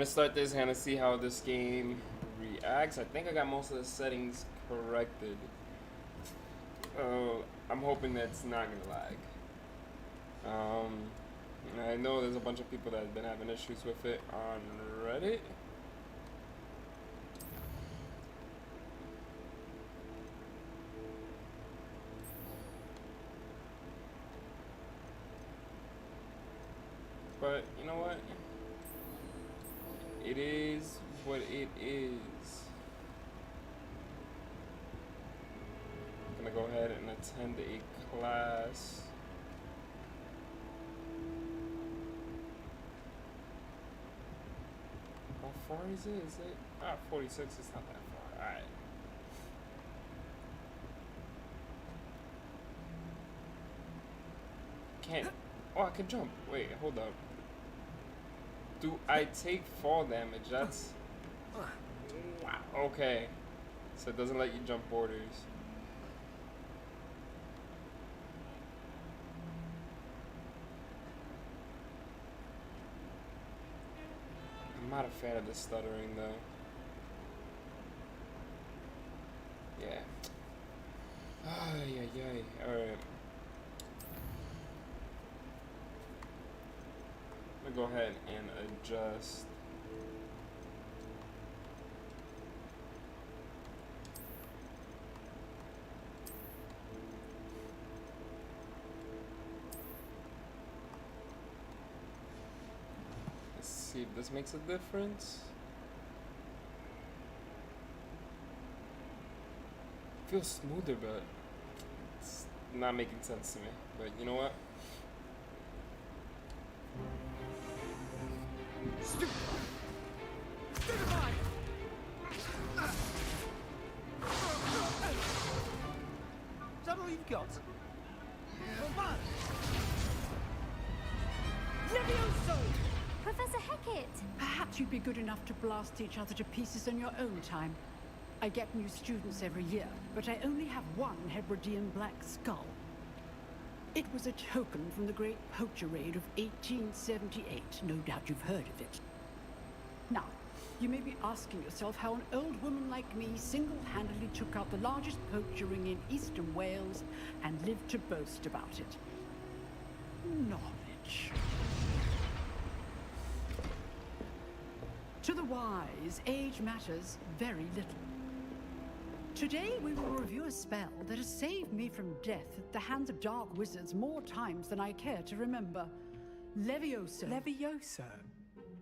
gonna start this hand and see how this game reacts. I think I got most of the settings corrected. I'm hoping that's not gonna lag. I know there's a bunch of people that have been having issues with it on Reddit. But you know what? It is what it is. I'm gonna go ahead and attend a class. How far is it? 46, it's not that far. Alright. Can't. Oh, I can jump. Wait, hold up. Do I take fall damage? That's... Wow. Okay. So it doesn't let you jump borders. I'm not a fan of the stuttering though. Yeah. Ay, ay, ay. Alright. I'm gonna go ahead and adjust. Let's see if this makes a difference. Feels smoother, but it's not making sense to me. But you know what? Stupefy! Is that all you've got? Levioso! Professor Hecat! Perhaps you'd be good enough to blast each other to pieces in your own time. I get new students every year, but I only have one Hebridean black skull. It was a token from the Great Poacher Raid of 1878. No doubt you've heard of it. Now, you may be asking yourself how an old woman like me single-handedly took out the largest poacher ring in eastern Wales and lived to boast about it. Knowledge. To the wise, age matters very little. Today we will review a spell that has saved me from death at the hands of dark wizards more times than I care to remember. Levioso. Levioso?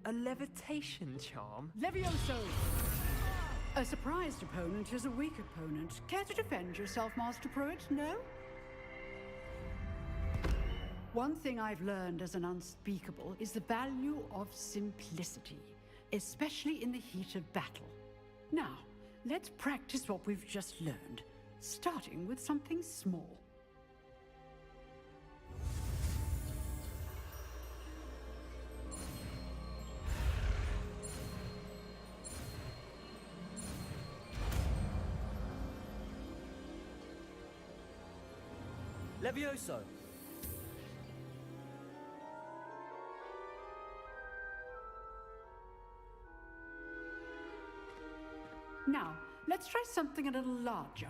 A levitation charm? Levioso! A surprised opponent is a weak opponent. Care to defend yourself, Master Pruitt? No? One thing I've learned as an unspeakable is the value of simplicity, especially in the heat of battle. Now, let's practice what we've just learned, starting with something small. Levioso! Now, let's try something a little larger.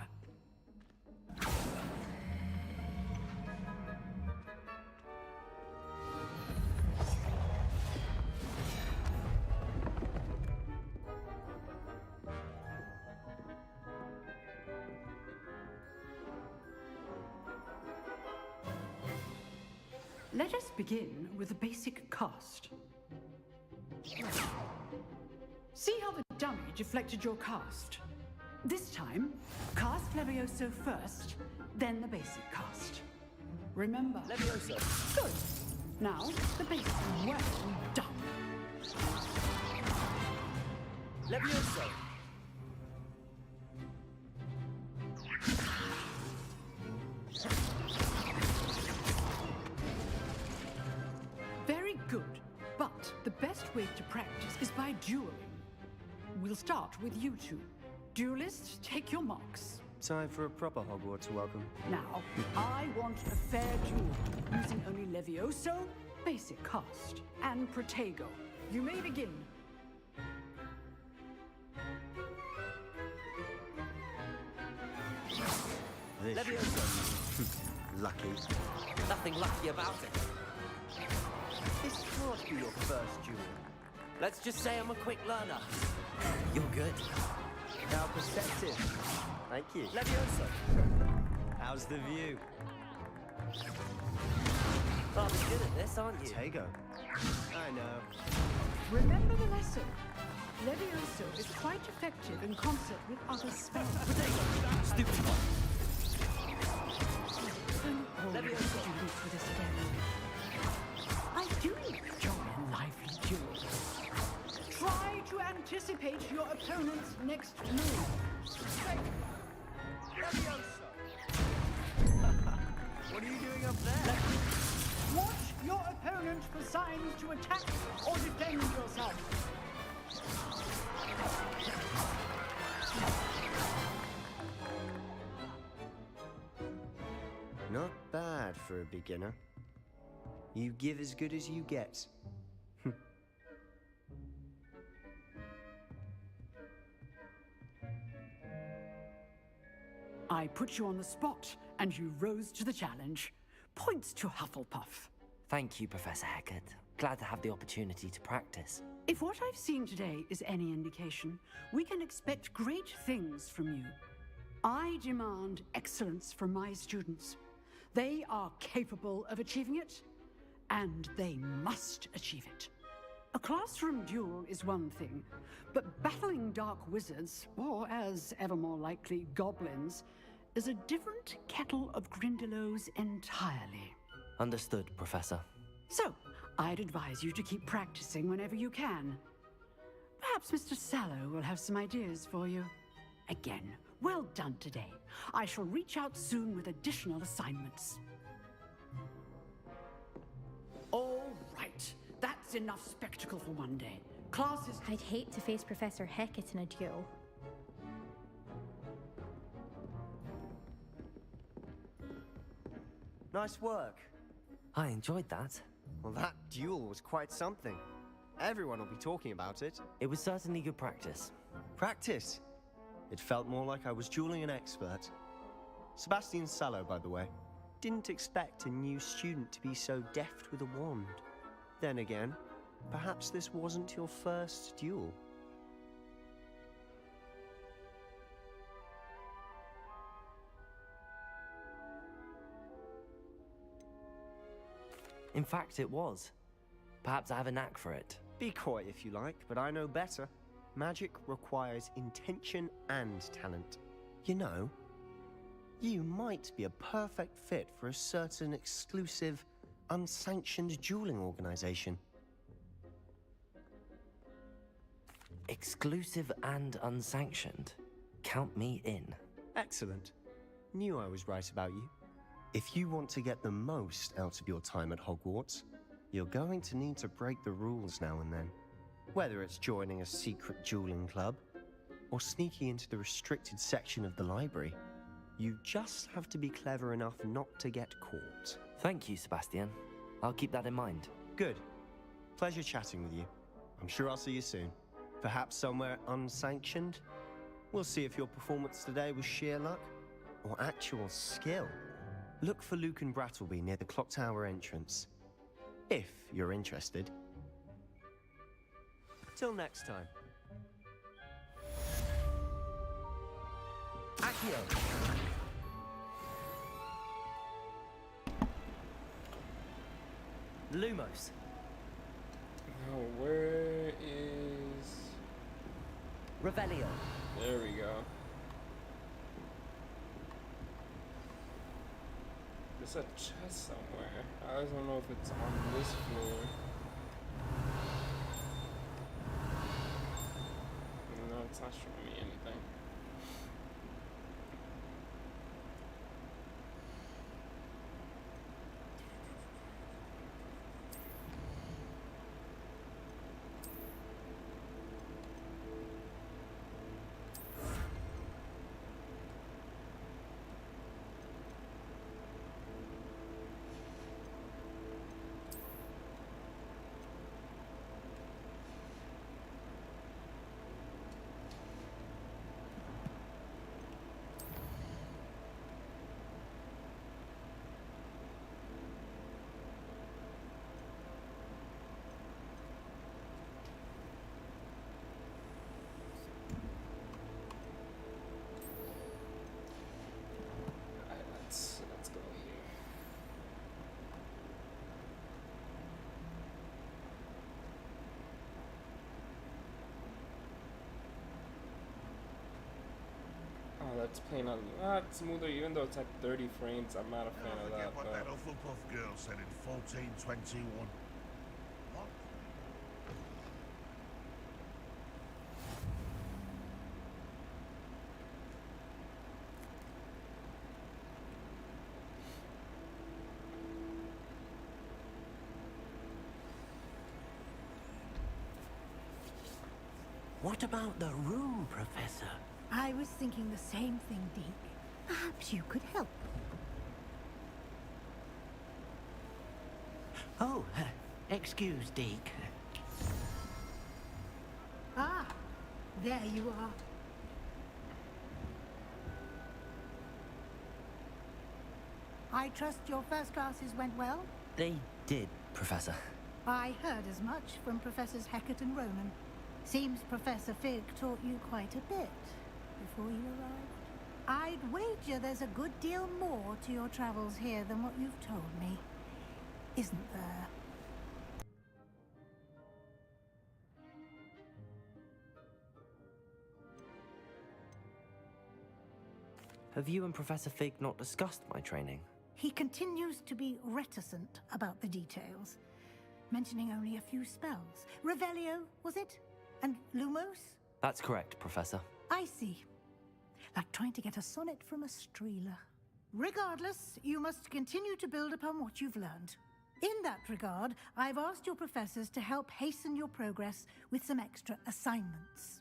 Let us begin with a basic cast. See how the dummy deflected your cast? This time, cast Levioso first, then the basic cast. Remember. Levioso! Good. Now, the basic. Well done. Levioso! Very good. But the best way to practice is by dueling. We'll start with you two. Duelists, take your marks. Time for a proper Hogwarts welcome. Now, I want a fair duel, using only Levioso, basic cast, and Protego. You may begin. This Levioso. lucky. Nothing lucky about it. This can't be your first duel. Let's just say I'm a quick learner. You're good. How perceptive. Thank you. Levioso. How's the view? Rather good at this, aren't you? Tego. I know. Remember the lesson. Levioso is quite effective in concert with other spells. Stupid one. All Levioso. students for this again. I do enjoy lively duels. Try to anticipate your opponent's next move. Levioso. What are you doing up there? Watch your opponent for signs to attack or defend yourself. Not bad for a beginner. You give as good as you get. I put you on the spot, and you rose to the challenge. Points to Hufflepuff. Thank you, Professor Hecat. Glad to have the opportunity to practice. If what I've seen today is any indication, we can expect great things from you. I demand excellence from my students. They are capable of achieving it, and they must achieve it. A classroom duel is one thing, but battling dark wizards, or as ever more likely, goblins, is a different kettle of Grindylows entirely. Understood, Professor. So, I'd advise you to keep practicing whenever you can. Perhaps Mr. Sallow will have some ideas for you. Again, well done today. I shall reach out soon with additional assignments. All right. That's enough spectacle for one day. Class is... I'd hate to face Professor Hecat in a duel. Nice work. I enjoyed that. Well, that duel was quite something. Everyone will be talking about it. It was certainly good practice. Practice. It felt more like I was dueling an expert. Sebastian Sallow, by the way. Didn't expect a new student to be so deft with a wand. Then again, perhaps this wasn't your first duel. In fact, it was. Perhaps I have a knack for it. Be coy if you like, but I know better. Magic requires intention and talent. You know, you might be a perfect fit for a certain exclusive, unsanctioned dueling organization. Exclusive and unsanctioned. Count me in. Excellent. Knew I was right about you. If you want to get the most out of your time at Hogwarts, you're going to need to break the rules now and then. Whether it's joining a secret dueling club, or sneaking into the restricted section of the library, you just have to be clever enough not to get caught. Thank you, Sebastian. I'll keep that in mind. Good. Pleasure chatting with you. I'm sure I'll see you soon. Perhaps somewhere unsanctioned? We'll see if your performance today was sheer luck, or actual skill. Look for Luke and Brattleby near the Clock Tower entrance. If you're interested. Till next time. Accio. Lumos. Oh, where is... Revelio. There we go. There's a chest somewhere. I just don't know if it's on this floor. No, it's not showing me anything. It's playing a lot smoother, even though it's at 30 frames. I'm not a fan of that. What that Hufflepuff girl said in 1421. What? What about the room, Professor? I was thinking the same thing, Deke. Perhaps you could help. Oh, excuse, Deke. Ah, there you are. I trust your first classes went well? They did, Professor. I heard as much from Professors Hackett and Ronan. Seems Professor Fig taught you quite a bit before you arrived. I'd wager there's a good deal more to your travels here than what you've told me. Isn't there? Have you and Professor Fig not discussed my training? He continues to be reticent about the details, mentioning only a few spells. Revelio, was it? And Lumos? That's correct, Professor. I see. Like trying to get a sonnet from a streeler. Regardless, you must continue to build upon what you've learned. In that regard, I've asked your professors to help hasten your progress with some extra assignments.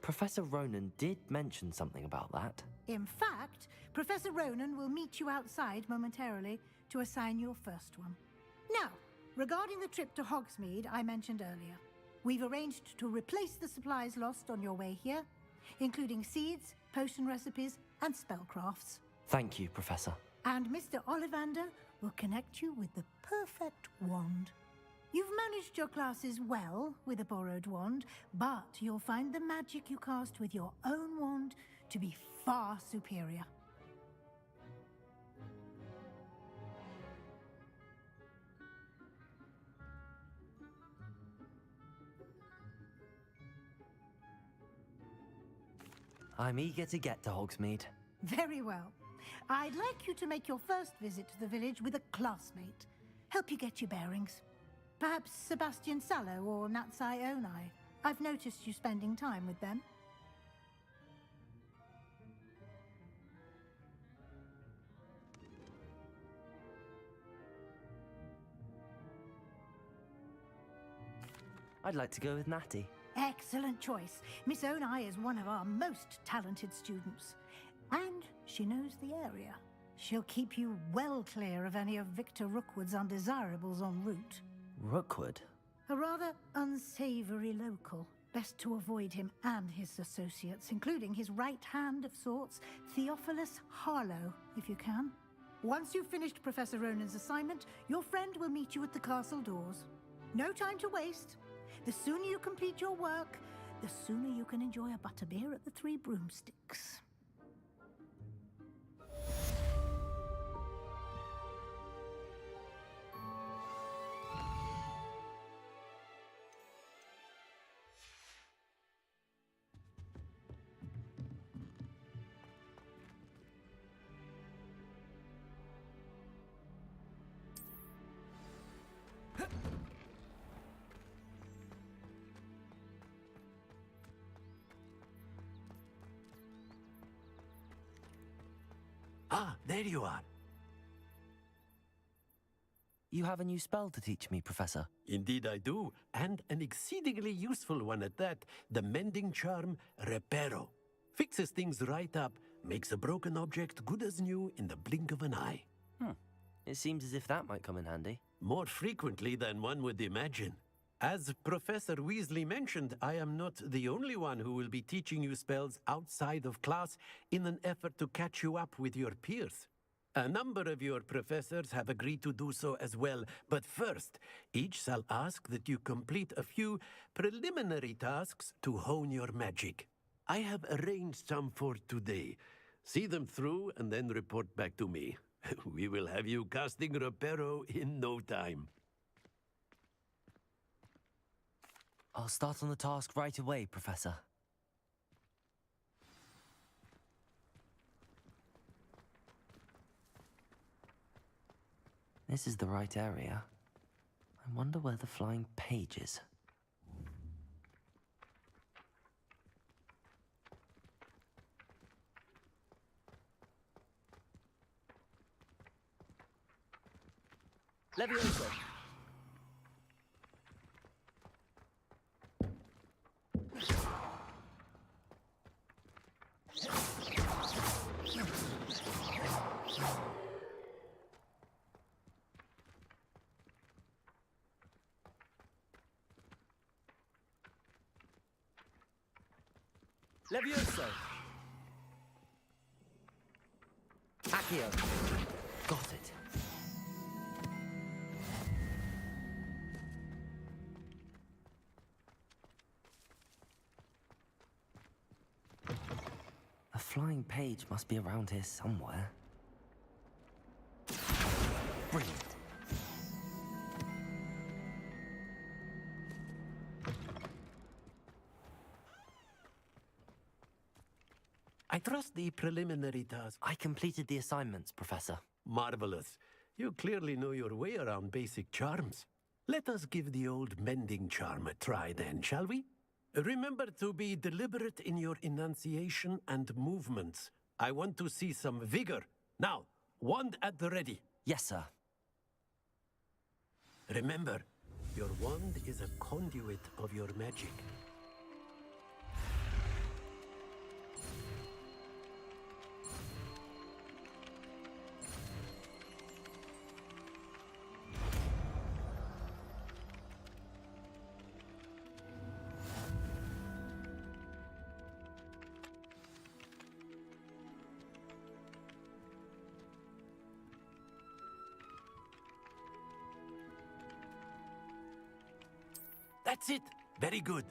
Professor Ronan did mention something about that. In fact, Professor Ronan will meet you outside momentarily to assign your first one. Now, regarding the trip to Hogsmeade I mentioned earlier, we've arranged to replace the supplies lost on your way here, including seeds, potion recipes, and spellcrafts. Thank you, Professor. And Mr. Ollivander will connect you with the perfect wand. You've managed your classes well with a borrowed wand, but you'll find the magic you cast with your own wand to be far superior. I'm eager to get to Hogsmeade. Very well. I'd like you to make your first visit to the village with a classmate. Help you get your bearings. Perhaps Sebastian Sallow or Natsai Onai. I've noticed you spending time with them. I'd like to go with Natty. Excellent choice. Miss Onai is one of our most talented students. And she knows the area. She'll keep you well clear of any of Victor Rookwood's undesirables en route. Rookwood? A rather unsavory local. Best to avoid him and his associates, including his right hand of sorts, Theophilus Harlow, if you can. Once you've finished Professor Ronan's assignment, your friend will meet you at the castle doors. No time to waste. The sooner you complete your work, the sooner you can enjoy a butterbeer at the Three Broomsticks. Ah, there you are. You have a new spell to teach me, Professor. Indeed I do, and an exceedingly useful one at that, the mending charm Reparo. Fixes things right up, makes a broken object good as new in the blink of an eye. It seems as if that might come in handy. More frequently than one would imagine. As Professor Weasley mentioned, I am not the only one who will be teaching you spells outside of class in an effort to catch you up with your peers. A number of your professors have agreed to do so as well, but first, each shall ask that you complete a few preliminary tasks to hone your magic. I have arranged some for today. See them through and then report back to me. We will have you casting Reparo in no time. I'll start on the task right away, Professor. This is the right area. I wonder where the flying page is. Levioso! Levioso! Accio! Got it. A flying page must be around here somewhere. Brilliant. I trust the preliminary task. I completed the assignments, Professor. Marvelous. You clearly know your way around basic charms. Let us give the old mending charm a try then, shall we? Remember to be deliberate in your enunciation and movements. I want to see some vigor. Now, wand at the ready. Yes, sir. Remember, your wand is a conduit of your magic. That's it. Very good.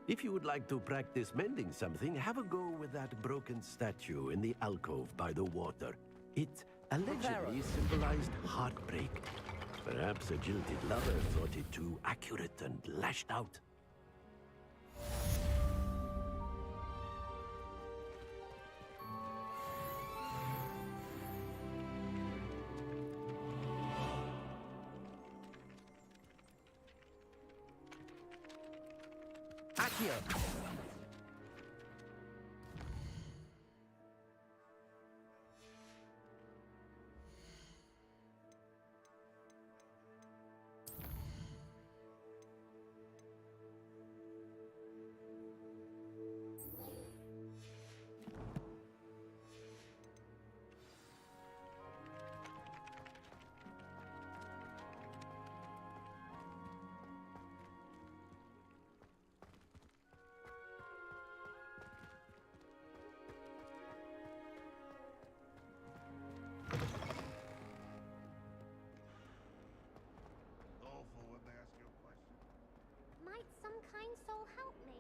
If you would like to practice mending something, have a go with that broken statue in the alcove by the water. It allegedly symbolized heartbreak. Perhaps a jilted lover thought it too accurate and lashed out. Accio! Awful when they ask you a question. Might some kind soul help me?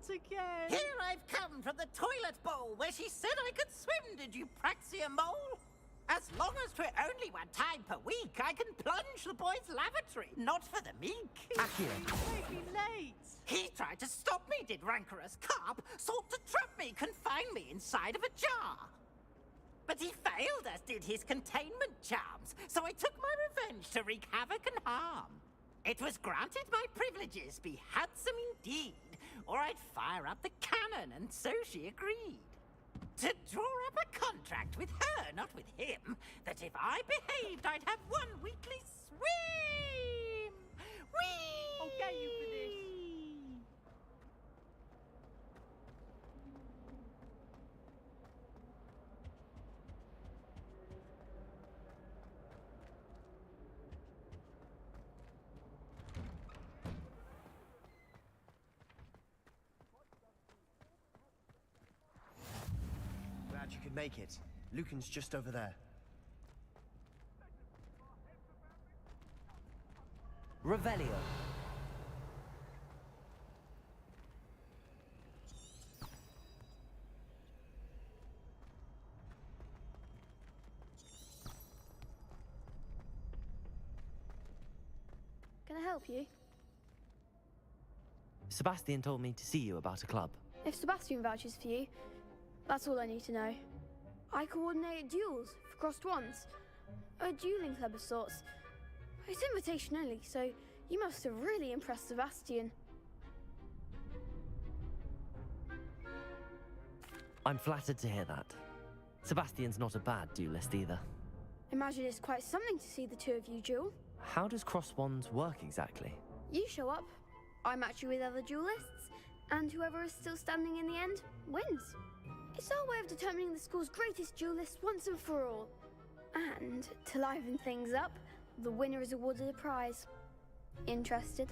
Again. Here I've come from the toilet bowl where she said I could swim, did you praxia mole? As long as 'twere only one time per week, I can plunge the boy's lavatory, not for the meek. Accio! Make me late. He tried to stop me, did rancorous carp, sought to trap me, confine me inside of a jar. But he failed, as did his containment charms, so I took my revenge to wreak havoc and harm. It was granted my privileges be handsome indeed, or I'd fire up the cannon, and so she agreed. To draw up a contract with her, not with him, that if I behaved, I'd have one weekly swim. make it. Lucan's just over there. Revelio. Can I help you? Sebastian told me to see you about a club. If Sebastian vouches for you, that's all I need to know. I coordinate duels for crossed ones. A dueling club of sorts. It's invitation only, so you must have really impressed Sebastian. I'm flattered to hear that. Sebastian's not a bad duelist either. Imagine it's quite something to see the two of you duel. How does cross wands work exactly? You show up, I match you with other duelists, and whoever is still standing in the end wins. It's our way of determining the school's greatest duelist once and for all. And to liven things up, the winner is awarded a prize. Interested?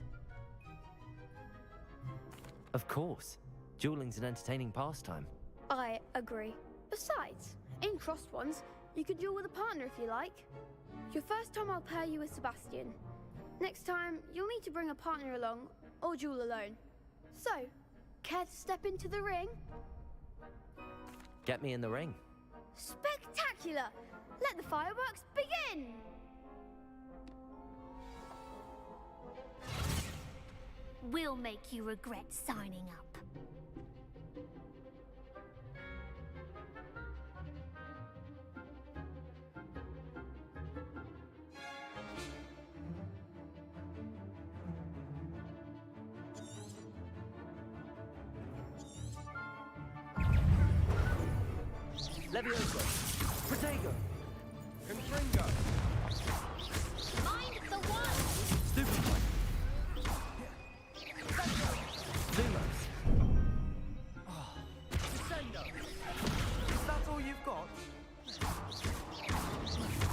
Of course. Dueling's an entertaining pastime. I agree. Besides, in crossed ones, you could duel with a partner if you like. Your first time I'll pair you with Sebastian. Next time, you'll need to bring a partner along, or duel alone. So, care to step into the ring? Get me in the ring. Spectacular! Let the fireworks begin! We'll make you regret signing up. Levioso. Protego. Confringo. Mind the one! Stupefy. Lumos. Descendo! Is that all you've got?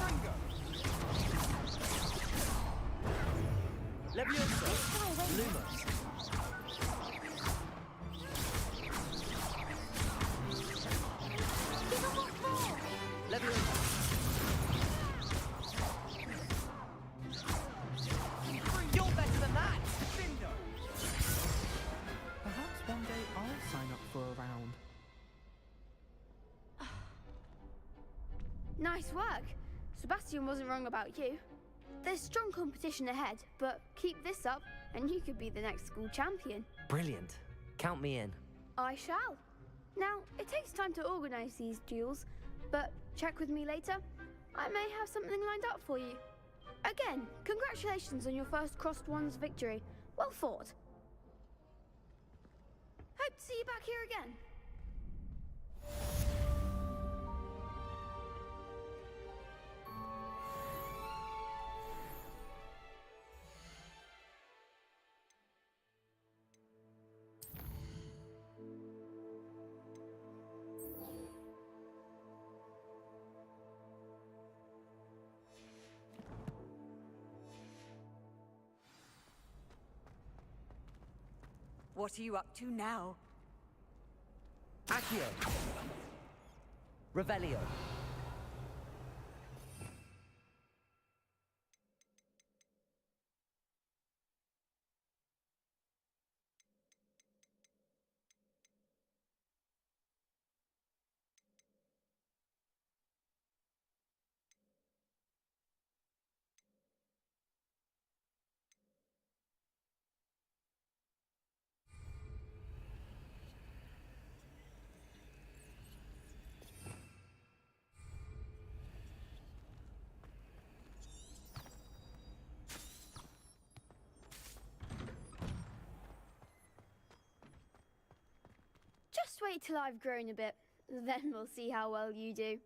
Tango! Levioso. Lumos. Levioso. You're better than that! Cindo! Perhaps one day I'll sign up for a round. Nice work. Sebastian wasn't wrong about you. There's strong competition ahead, but keep this up and you could be the next school champion. Brilliant. Count me in. I shall. Now, it takes time to organise these duels, but check with me later. I may have something lined up for you. Again, congratulations on your first crossed ones victory. Well fought. Hope to see you back here again. What are you up to now? Accio. Revelio. Just wait till I've grown a bit, then we'll see how well you do.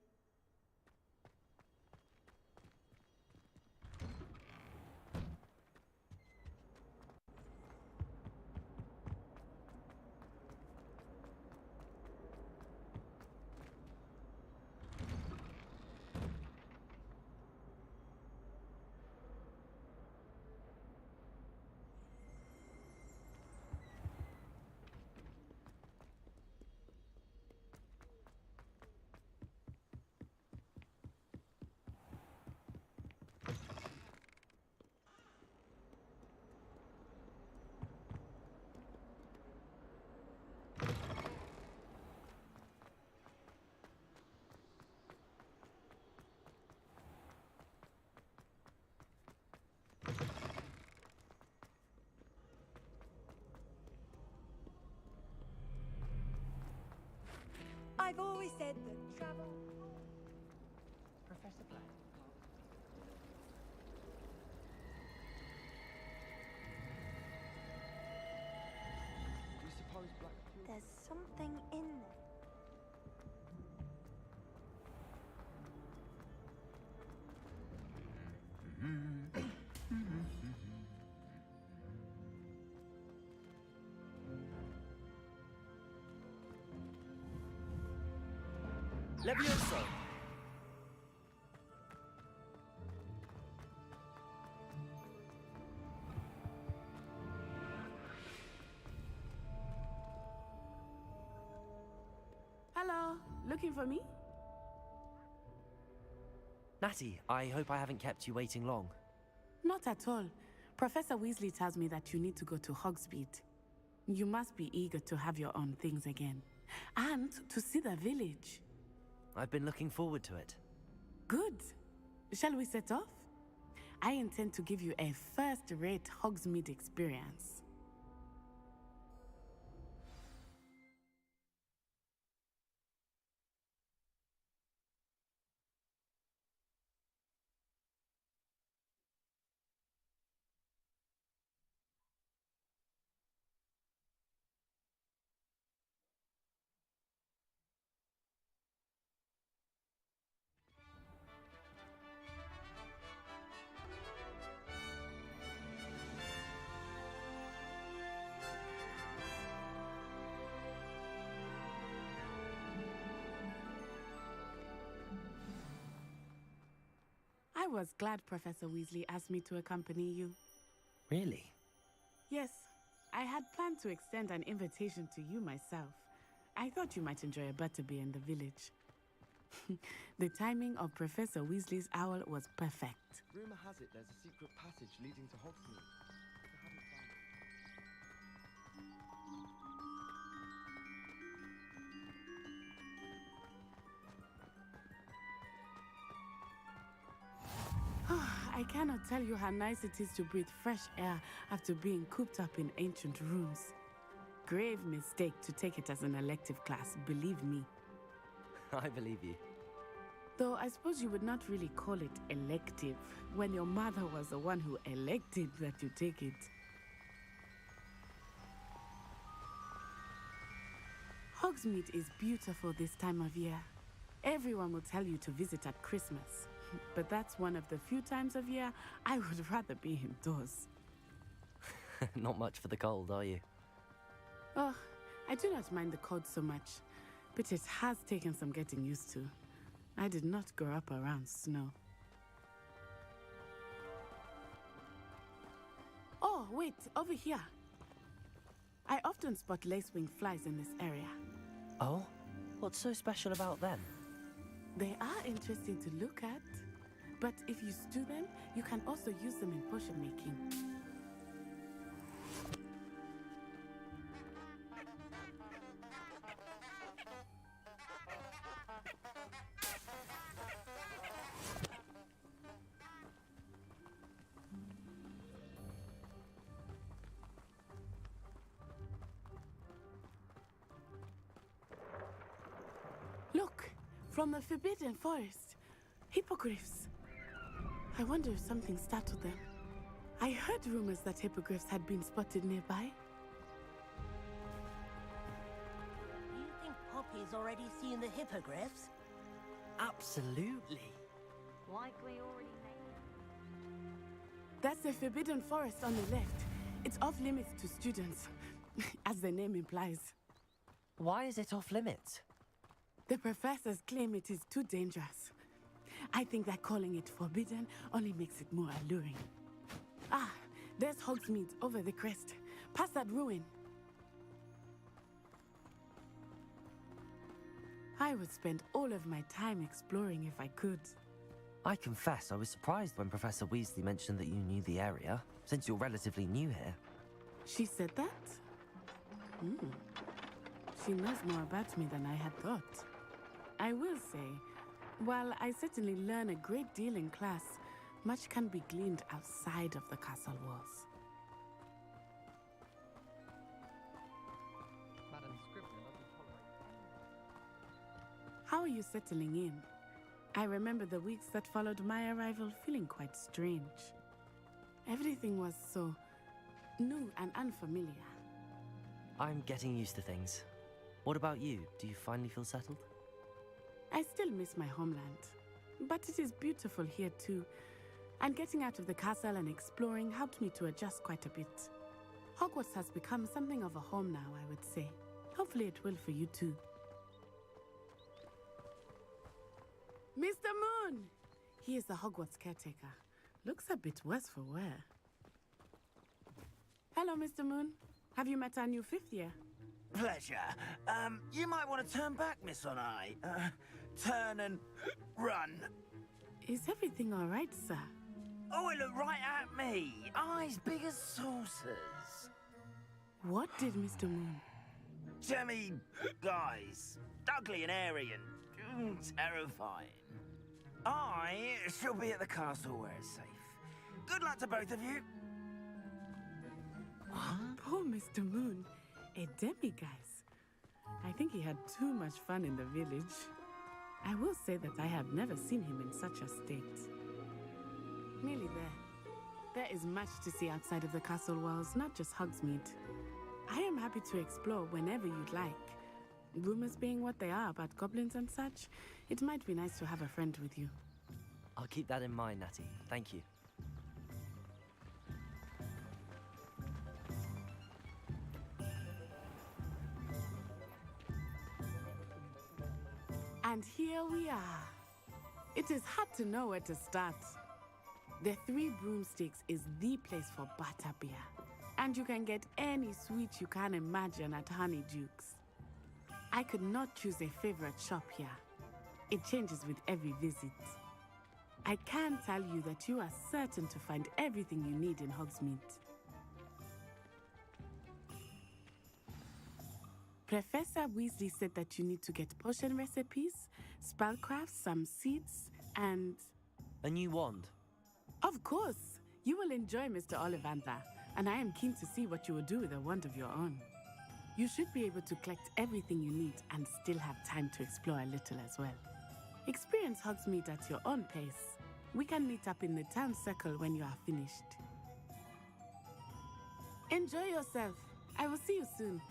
I've always said that travel... Professor Black. Do you suppose Black... There's something in there. Levioso! Hello, looking for me? Natty, I hope I haven't kept you waiting long. Not at all. Professor Weasley tells me that you need to go to Hogsmeade. You must be eager to have your own things again. And to see the village. I've been looking forward to it. Good. Shall we set off? I intend to give you a first-rate Hogsmeade experience. I was glad Professor Weasley asked me to accompany you. Really? Yes, I had planned to extend an invitation to you myself. I thought you might enjoy a butterbeer in the village. The timing of Professor Weasley's owl was perfect. Rumor has it there's a secret passage leading to Hogsmeade. If you haven't found it. I cannot tell you how nice it is to breathe fresh air after being cooped up in ancient rooms. Grave mistake to take it as an elective class, believe me. I believe you. Though I suppose you would not really call it elective when your mother was the one who elected that you take it. Hogsmeade is beautiful this time of year. Everyone will tell you to visit at Christmas. But that's one of the few times of year I would rather be indoors. Not much for the cold, are you? Oh, I do not mind the cold so much, but it has taken some getting used to. I did not grow up around snow. Oh, wait, over here. I often spot lacewing flies in this area. Oh? What's so special about them? They are interesting to look at, but if you stew them, you can also use them in potion making. Look, from the Forbidden Forest. Hippogriffs. I wonder if something startled them. I heard rumors that hippogriffs had been spotted nearby. You think Poppy's already seen the hippogriffs? Absolutely. Like we already made. That's the Forbidden Forest on the left. It's off limits to students, as the name implies. Why is it off limits? The professors claim it is too dangerous. I think that calling it forbidden only makes it more alluring. Ah, there's Hogsmeade over the crest. Past that ruin. I would spend all of my time exploring if I could. I confess I was surprised when Professor Weasley mentioned that you knew the area, since you're relatively new here. She said that? She knows more about me than I had thought. I will say, while I certainly learn a great deal in class, much can be gleaned outside of the castle walls. Madam Scrivener doesn't tolerate How are you settling in? I remember the weeks that followed my arrival feeling quite strange. Everything was so new and unfamiliar. I'm getting used to things. What about you? Do you finally feel settled? I still miss my homeland, but it is beautiful here too. And getting out of the castle and exploring helped me to adjust quite a bit. Hogwarts has become something of a home now, I would say. Hopefully it will for you too. Mr. Moon! He is the Hogwarts caretaker. Looks a bit worse for wear. Hello, Mr. Moon. Have you met our new 5th year? Pleasure. You might want to turn back, Miss Onai. Turn and run. Is everything all right, sir? Oh, it looked right at me. Eyes big as saucers. What did Mr. Moon? Jemmy guys. Ugly and airy and terrifying. I shall be at the castle where it's safe. Good luck to both of you. Poor Mr. Moon. A demiguise. I think he had too much fun in the village. I will say that I have never seen him in such a state. Nearly there. There is much to see outside of the castle walls, not just Hogsmeade. I am happy to explore whenever you'd like. Rumors being what they are about goblins and such, it might be nice to have a friend with you. I'll keep that in mind, Natty. Thank you. And here we are. It is hard to know where to start. The Three Broomsticks is the place for butterbeer. And you can get any sweet you can imagine at Honeydukes. I could not choose a favorite shop here. It changes with every visit. I can tell you that you are certain to find everything you need in Hogsmeade. Professor Weasley said that you need to get potion recipes, spellcrafts, some seeds, and... A new wand. Of course! You will enjoy Mr. Ollivander, and I am keen to see what you will do with a wand of your own. You should be able to collect everything you need and still have time to explore a little as well. Experience Hogsmeade at your own pace. We can meet up in the town circle when you are finished. Enjoy yourself. I will see you soon.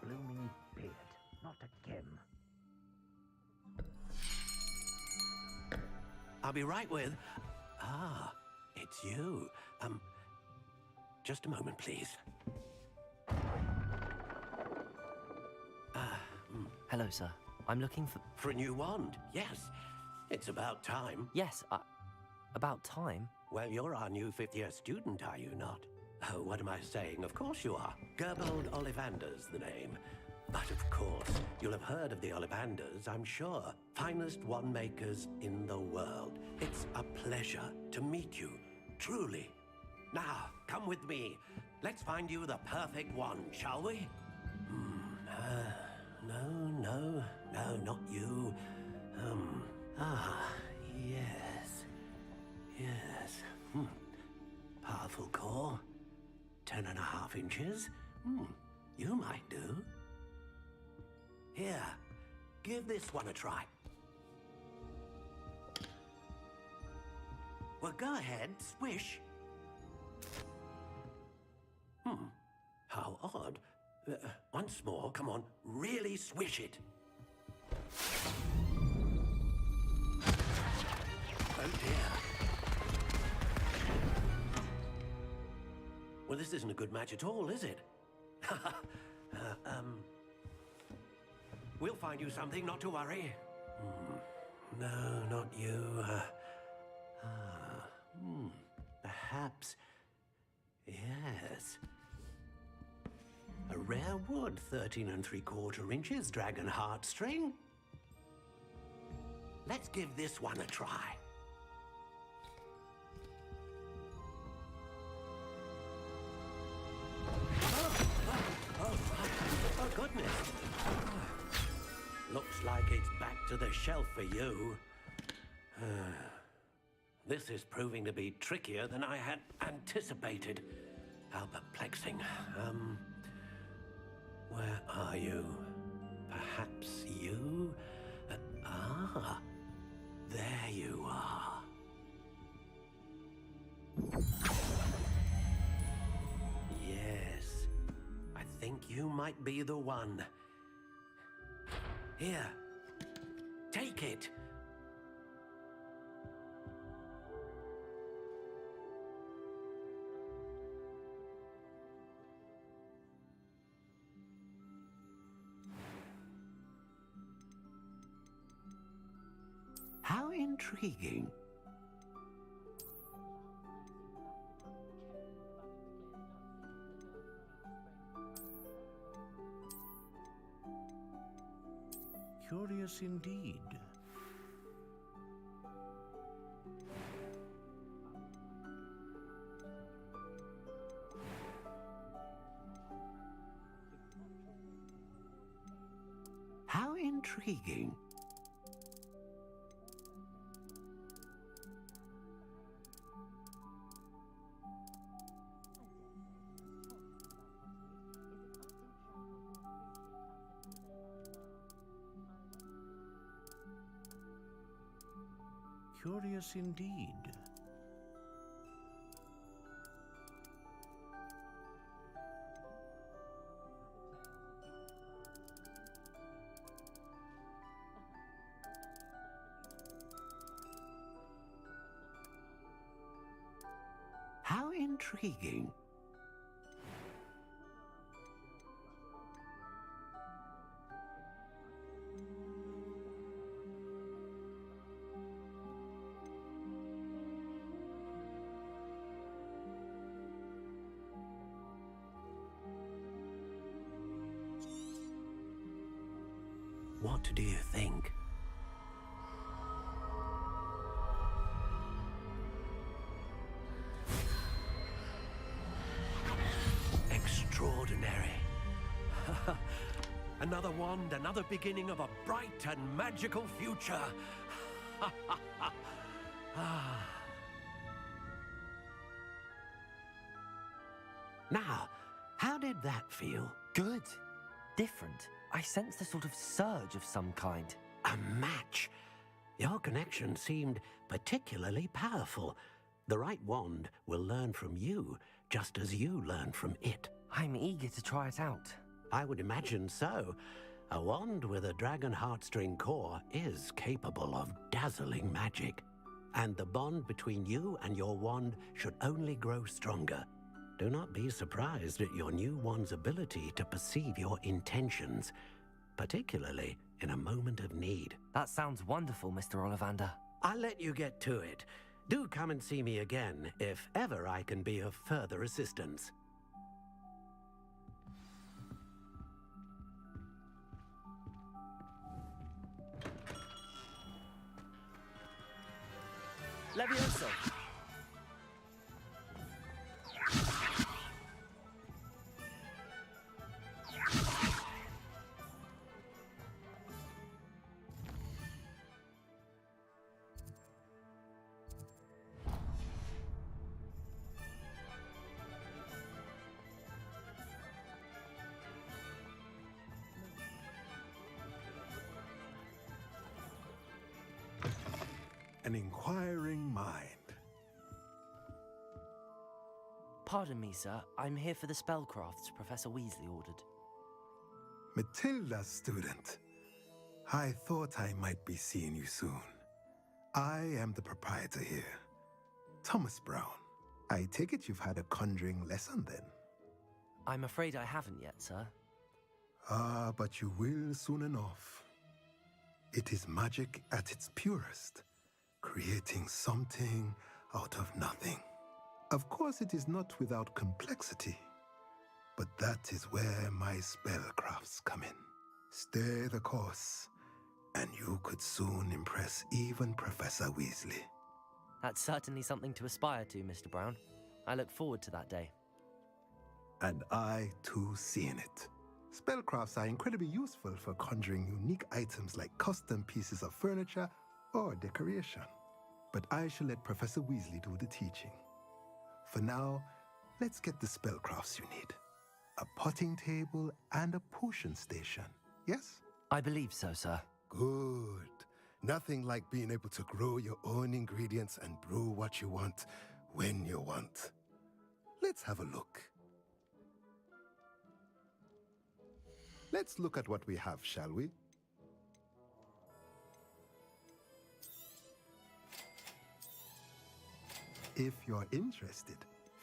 Blooming beard. Not again. I'll be right with... Ah, it's you. Just a moment, please. Hello, sir. I'm looking for... For a new wand, yes. It's about time. Yes, about time? Well, you're our new 5th-year student, are you not? Oh, what am I saying? Of course you are. Gerbold Ollivander's the name. But of course, you'll have heard of the Ollivanders, I'm sure. Finest wand makers in the world. It's a pleasure to meet you, truly. Now, come with me. Let's find you the perfect wand, shall we? No, not you. Yes. Powerful core. 10.5 inches. You might do. Here, give this one a try. Well, go ahead, swish. How odd. Once more, come on, really swish it. Oh dear. Well, this isn't a good match at all, is it? We'll find you something, not to worry. No, not you. Perhaps... Yes. A rare wood, 13 3/4 inches, dragon heartstring. Let's give this one a try. Oh, goodness. Looks like it's back to the shelf for you. This is proving to be trickier than I had anticipated. How perplexing. Where are you? Perhaps you? There you are. Yes, I think you might be the one. Here, take it. How intriguing. Curious indeed. How intriguing. Curious indeed. How intriguing. What do you think? Extraordinary. Another wand, another beginning of a bright and magical future. Now, how did that feel? Good. Different. I sensed a sort of surge of some kind. A match. Your connection seemed particularly powerful. The right wand will learn from you, just as you learn from it. I'm eager to try it out. I would imagine so. A wand with a dragon heartstring core is capable of dazzling magic. And the bond between you and your wand should only grow stronger. Do not be surprised at your new wand's ability to perceive your intentions, particularly in a moment of need. That sounds wonderful, Mr. Ollivander. I'll let you get to it. Do come and see me again if ever I can be of further assistance. Levioso! An inquiring mind. Pardon me, sir. I'm here for the spellcrafts Professor Weasley ordered. Matilda's student. I thought I might be seeing you soon. I am the proprietor here, Thomas Brown. I take it you've had a conjuring lesson then? I'm afraid I haven't yet, sir. Ah, but you will soon enough. It is magic at its purest, creating something out of nothing. Of course, it is not without complexity. But that is where my spellcrafts come in. Stay the course, and you could soon impress even Professor Weasley. That's certainly something to aspire to, Mr. Brown. I look forward to that day. And I, too, see in it. Spellcrafts are incredibly useful for conjuring unique items like custom pieces of furniture or decoration. But I shall let Professor Weasley do the teaching. For now, let's get the spellcrafts you need. A potting table and a potion station, yes? I believe so, sir. Good. Nothing like being able to grow your own ingredients and brew what you want when you want. Let's have a look. Let's look at what we have, shall we? If you're interested,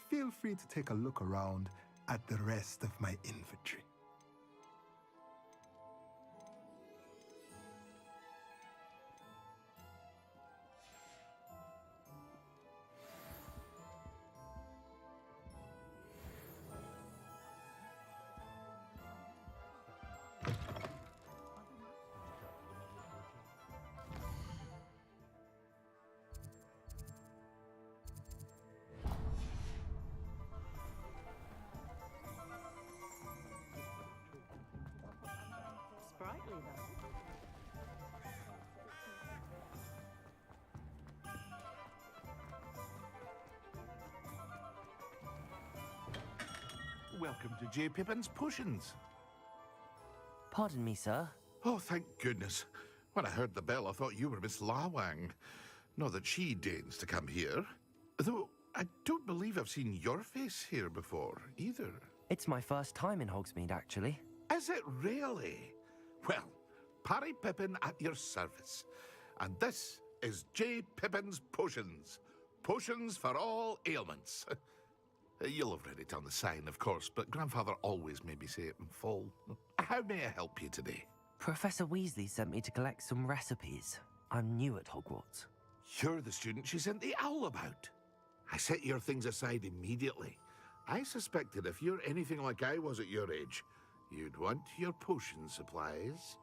feel free to take a look around at the rest of my inventory. Sprightly, though. Welcome to J. Pippin's Potions. Pardon me, sir. Oh, thank goodness. When I heard the bell, I thought you were Miss Lawang. Not that she deigns to come here. Though I don't believe I've seen your face here before, either. It's my first time in Hogsmeade, actually. Is it really? Well, Parry Pippin at your service. And this is J. Pippin's Potions. Potions for all ailments. You'll have read it on the sign, of course, but Grandfather always made me say it in full. How may I help you today? Professor Weasley sent me to collect some recipes. I'm new at Hogwarts. You're the student she sent the owl about. I set your things aside immediately. I suspected if you're anything like I was at your age, you'd want your potion supplies.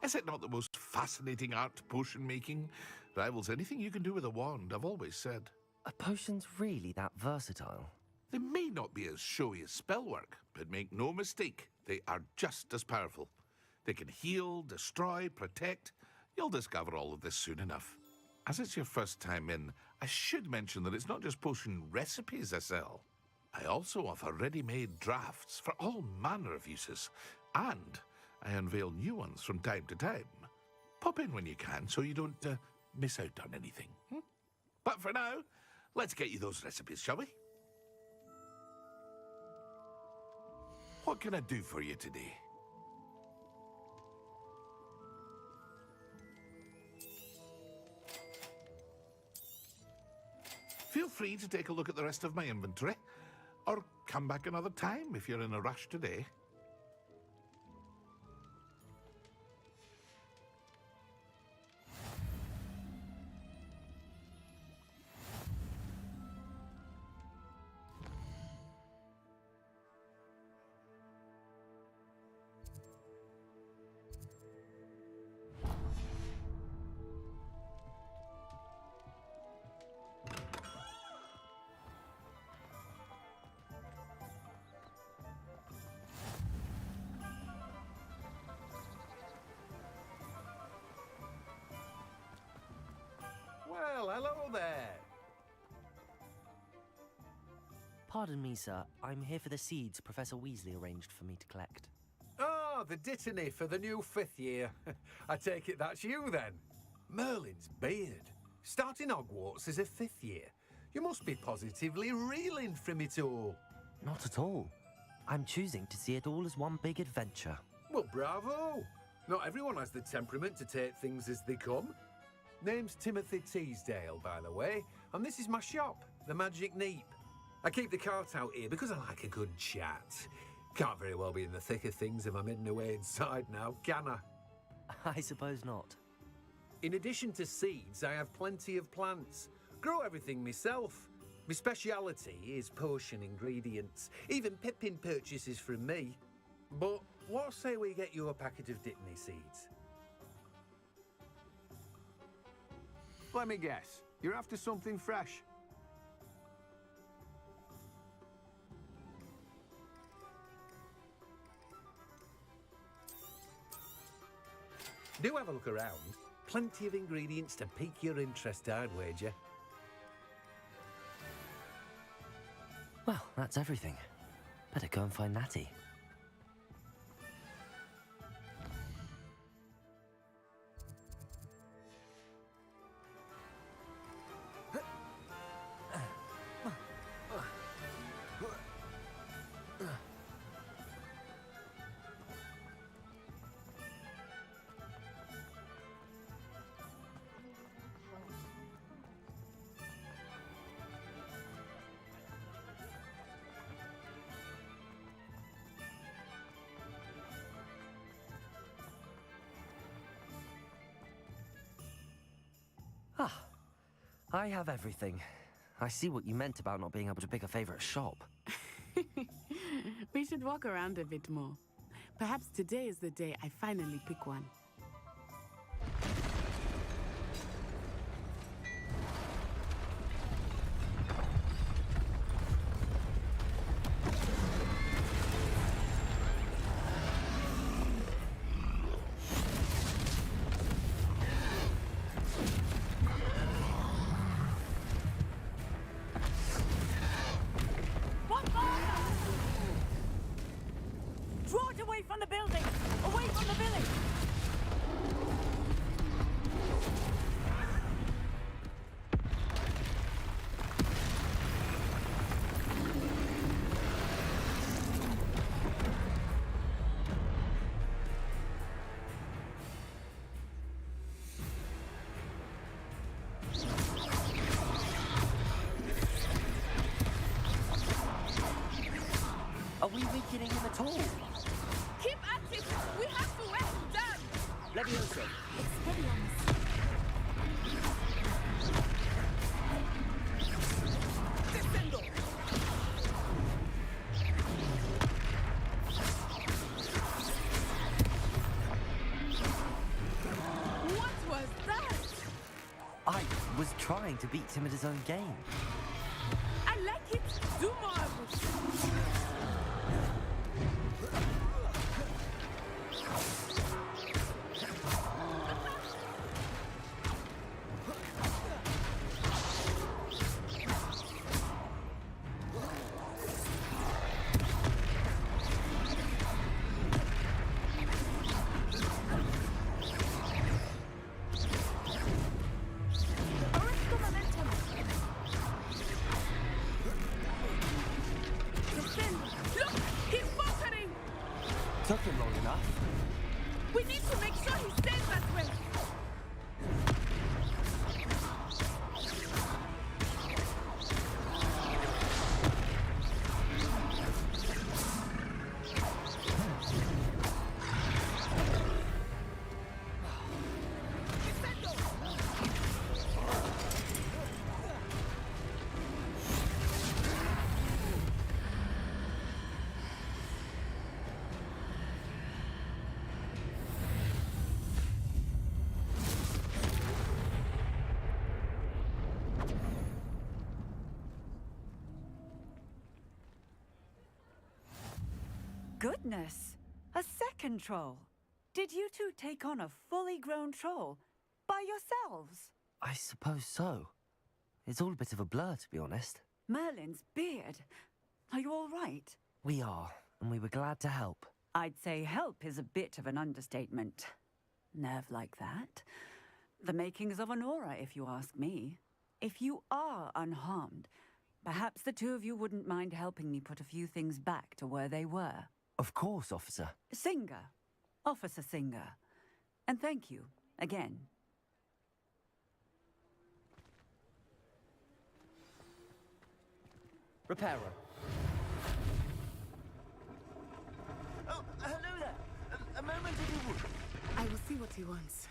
Is it not the most fascinating art, potion making? Rivals anything you can do with a wand, I've always said. Are potions really that versatile? They may not be as showy as spellwork, but make no mistake, they are just as powerful. They can heal, destroy, protect. You'll discover all of this soon enough. As it's your first time in, I should mention that it's not just potion recipes I sell. I also offer ready-made drafts for all manner of uses, and I unveil new ones from time to time. Pop in when you can so you don't miss out on anything. But for now, let's get you those recipes, shall we? What can I do for you today? Feel free to take a look at the rest of my inventory, or come back another time if you're in a rush today. Well, hello there. Pardon me, sir. I'm here for the seeds Professor Weasley arranged for me to collect. Oh, the dittany for the new 5th year. I take it that's you, then. Merlin's beard. Starting Hogwarts as a 5th year. You must be positively reeling from it all. Not at all. I'm choosing to see it all as one big adventure. Well, bravo. Not everyone has the temperament to take things as they come. Name's Timothy Teasdale, by the way, and this is my shop, the Magic Neep. I keep the cart out here because I like a good chat. Can't very well be in the thick of things if I'm hidden away inside now, can I? I suppose not. In addition to seeds, I have plenty of plants. Grow everything myself. My speciality is potion ingredients. Even Pippin purchases from me. But what say we get you a packet of Dittany seeds? Let me guess. You're after something fresh. Do have a look around. Plenty of ingredients to pique your interest, I'd wager. Well, that's everything. Better go and find Natty. Ah, I have everything. I see what you meant about not being able to pick a favorite shop. We should walk around a bit more. Perhaps today is the day I finally pick one. Draw it away from the building! Away from the village! Are we weakening him at all? Keep at it! We have to wear him down! Leviosa! Descendo! What was that? I was trying to beat him at his own game. I like it! Do more of it! Took him long enough. We need to make sure he stays that way. Goodness! A second troll! Did you two take on a fully grown troll? By yourselves? I suppose so. It's all a bit of a blur, to be honest. Merlin's beard. Are you all right? We are, and we were glad to help. I'd say help is a bit of an understatement. Nerve like that. The makings of an aura, if you ask me. If you are unharmed, perhaps the two of you wouldn't mind helping me put a few things back to where they were. Of course, officer. Singer. Officer Singer. And thank you, again. Repairer. Oh, hello there. A moment if you would. I will see what he wants.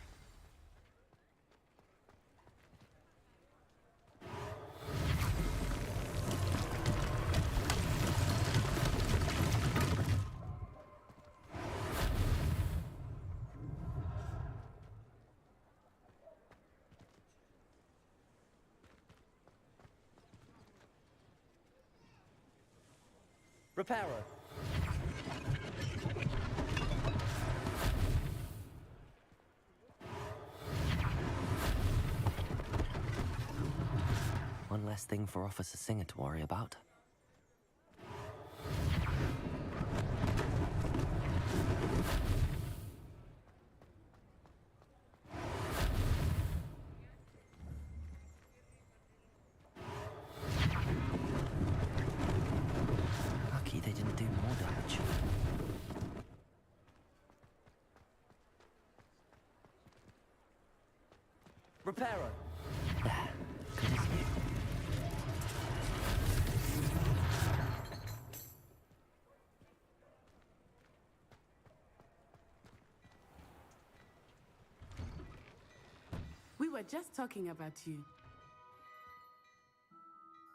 Reparo. One less thing for Officer Singer to worry about. Lucky they didn't do more damage. Reparo. There. Good as new. We were just talking about you.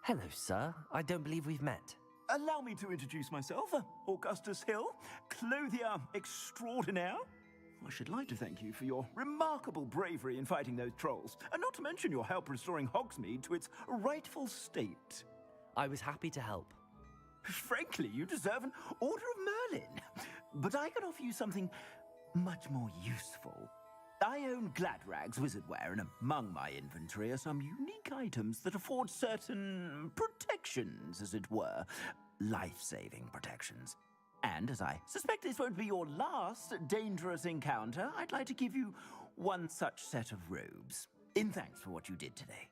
Hello, sir. I don't believe we've met. Allow me to introduce myself, Augustus Hill, clothier extraordinaire. I should like to thank you for your remarkable bravery in fighting those trolls, and not to mention your help restoring Hogsmeade to its rightful state. I was happy to help. Frankly, you deserve an Order of Merlin. But I can offer you something much more useful. I own Gladrag's wizardware, and among my inventory are some unique items that afford certain protections, as it were. Life-saving protections. And as I suspect this won't be your last dangerous encounter, I'd like to give you one such set of robes, in thanks for what you did today.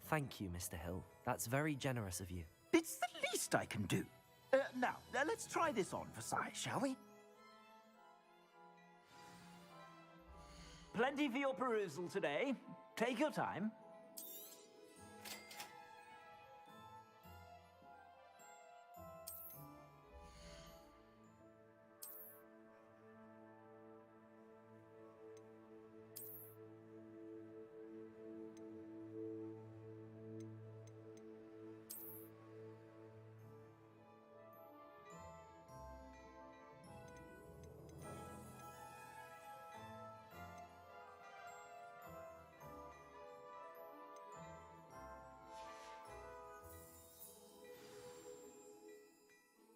Thank you, Mr. Hill. That's very generous of you. It's the least I can do. Now, let's try this on for size, shall we? Plenty for your perusal today. Take your time.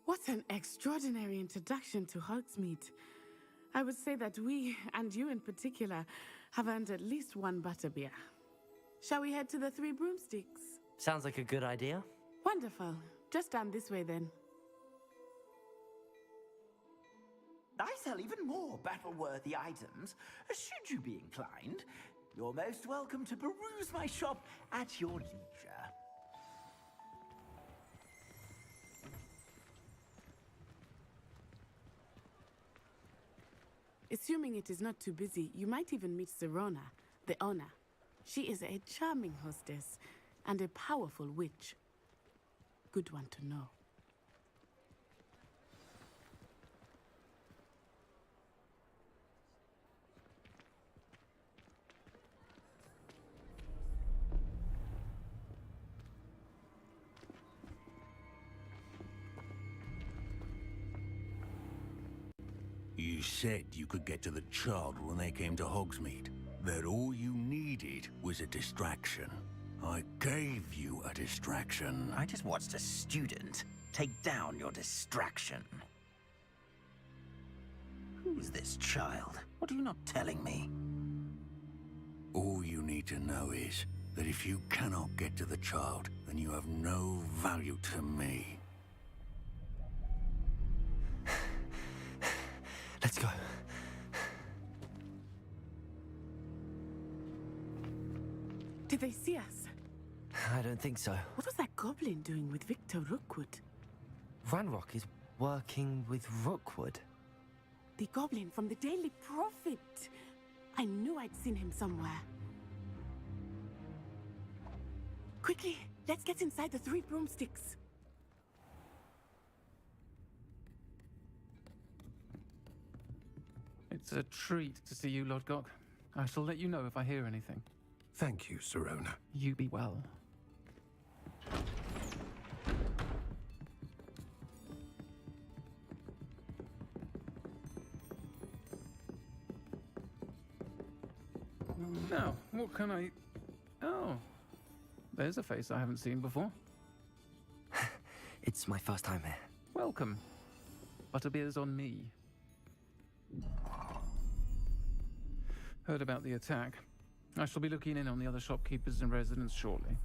What an extraordinary introduction to Hogsmeade. I would say that we, and you in particular, have earned at least one butterbeer. Shall we head to the Three Broomsticks? Sounds like a good idea. Wonderful. Just down this way then. I sell even more battle-worthy items. Should you be inclined, you're most welcome to peruse my shop at your leisure. Assuming it is not too busy, you might even meet Serona, the owner. She is a charming hostess and a powerful witch. Good one to know. You said you could get to the child when they came to Hogsmeade. That all you needed was a distraction. I gave you a distraction. I just watched a student take down your distraction. Who's this child? What are you not telling me? All you need to know is that if you cannot get to the child, then you have no value to me. Let's go. Did they see us? I don't think so. What was that goblin doing with Victor Rookwood? Ranrock is working with Rookwood. The goblin from the Daily Prophet. I knew I'd seen him somewhere. Quickly, let's get inside the Three Broomsticks. It's a treat to see you, Lord Gok. I shall let you know if I hear anything. Thank you, Serona. You be well. Now, what can I... Oh, there's a face I haven't seen before. It's my first time here. Welcome. Butterbeer's on me. Heard about the attack. I shall be looking in on the other shopkeepers and residents shortly.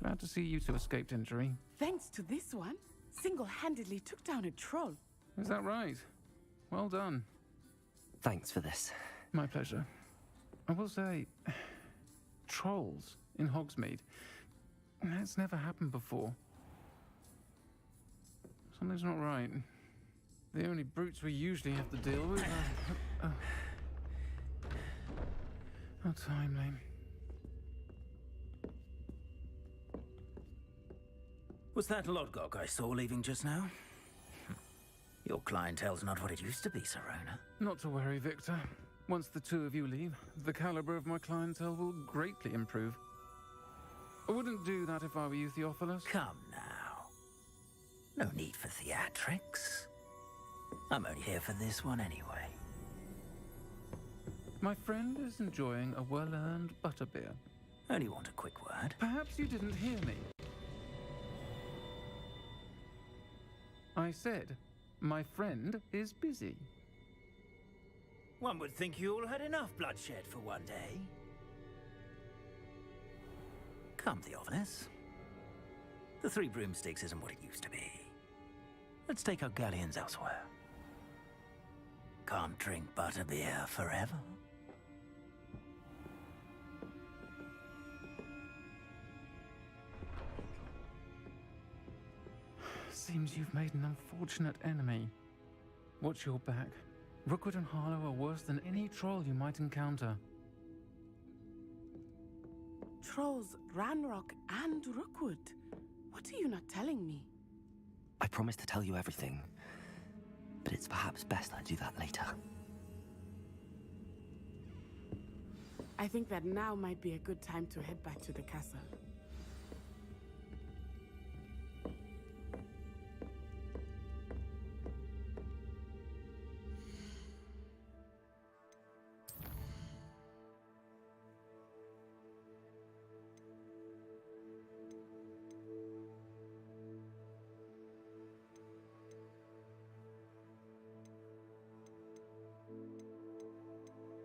Glad to see you two escaped injury. Thanks to this one, single-handedly took down a troll. Is that right? Well done. Thanks for this. My pleasure. I will say, trolls in Hogsmeade. That's never happened before. Something's not right. The only brutes we usually have to deal with are... How timely. Was that Lodgok I saw leaving just now? Your clientele's not what it used to be, Serona. Not to worry, Victor. Once the two of you leave, the caliber of my clientele will greatly improve. I wouldn't do that if I were you, Theophilus. Come now. No need for theatrics. I'm only here for this one anyway. My friend is enjoying a well-earned butterbeer. Only want a quick word. Perhaps you didn't hear me. I said, my friend is busy. One would think you all had enough bloodshed for one day. Come, Theophilus. The Three Broomsticks isn't what it used to be. Let's take our galleons elsewhere. Can't drink butterbeer forever. Seems you've made an unfortunate enemy. Watch your back. Rookwood and Harlow are worse than any troll you might encounter. Trolls, Ranrock, and Rookwood. What are you not telling me? I promise to tell you everything, but it's perhaps best I do that later. I think that now might be a good time to head back to the castle.